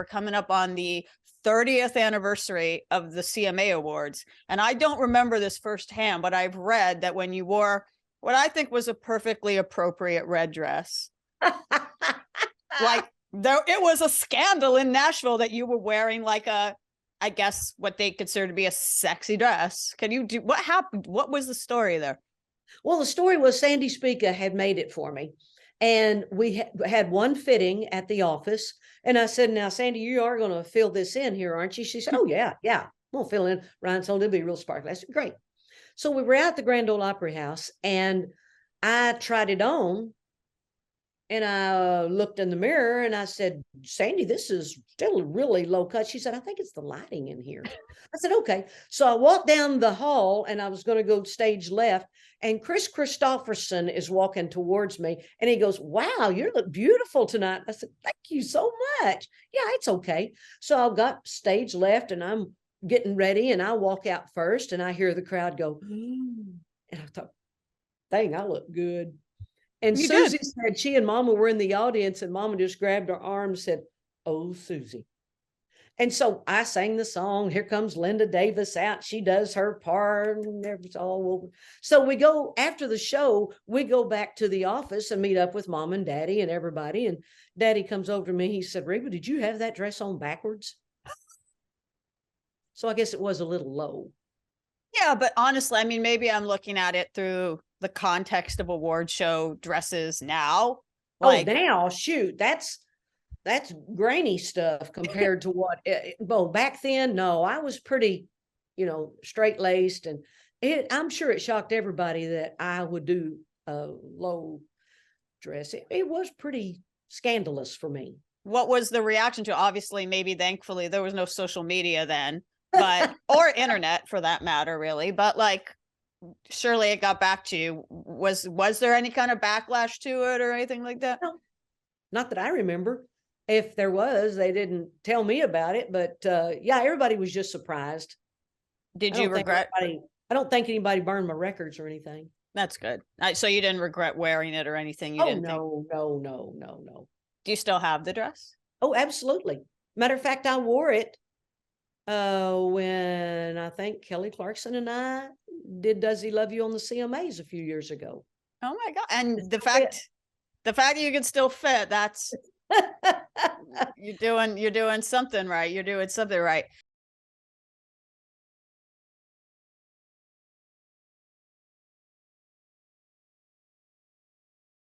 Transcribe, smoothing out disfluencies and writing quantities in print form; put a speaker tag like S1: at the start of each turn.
S1: we're coming up on the 30th anniversary of the CMA Awards. And I don't remember this firsthand, but I've read that when you wore what I think was a perfectly appropriate red dress, like it was a scandal in Nashville that you were wearing like I guess what they consider to be a sexy dress. Can you what happened? What was the story there?
S2: Well, the story was Sandy Spica had made it for me. And we had one fitting at the office. And I said, now, Sandy, you are going to fill this in here, aren't you? She said, oh, yeah, we'll fill in. Rhinestone, it'll be real sparkly. I said, great. So we were at the Grand Ole Opry House and I tried it on. And I looked in the mirror and I said, Sandy, this is still really low cut. She said, I think it's the lighting in here. I said, okay. So I walked down the hall and I was going to go stage left. And Chris Christopherson is walking towards me and he goes, wow, you look beautiful tonight. I said, thank you so much. Yeah, it's okay. So I got stage left and I'm getting ready and I walk out first and I hear the crowd go, and I thought, dang, I look good. And you Susie said she and Mama were in the audience and Mama just grabbed her arm and said, oh, Susie. And so I sang the song. Here comes Linda Davis out. She does her part and it's all over. So we go after the show, we go back to the office and meet up with Mom and Daddy and everybody. And Daddy comes over to me. He said, Reba, did you have that dress on backwards? So I guess it was a little low.
S1: Yeah, but honestly, I mean, maybe I'm looking at it through the context of award show dresses now.
S2: Like, oh, now, shoot, that's grainy stuff compared to what, well, back then, no, I was pretty, straight laced and I'm sure it shocked everybody that I would do a low dress. It was pretty scandalous for me.
S1: What was the reaction to? Obviously, maybe thankfully there was no social media then, but, or internet for that matter, really. But like, surely it got back to you. Was there any kind of backlash to it or anything like that?
S2: No, not that I remember. If there was, they didn't tell me about it, but yeah, everybody was just surprised.
S1: Did you regret?
S2: I don't think anybody burned my records or anything.
S1: That's good. So you didn't regret wearing it or anything?
S2: No.
S1: Do you still have the dress?
S2: Oh, absolutely. Matter of fact, I wore it when I think Kelly Clarkson and I did Does He Love You on the CMAs a few years ago.
S1: Oh my God. And the fact that you can still fit, that's you're doing something right. You're doing something right.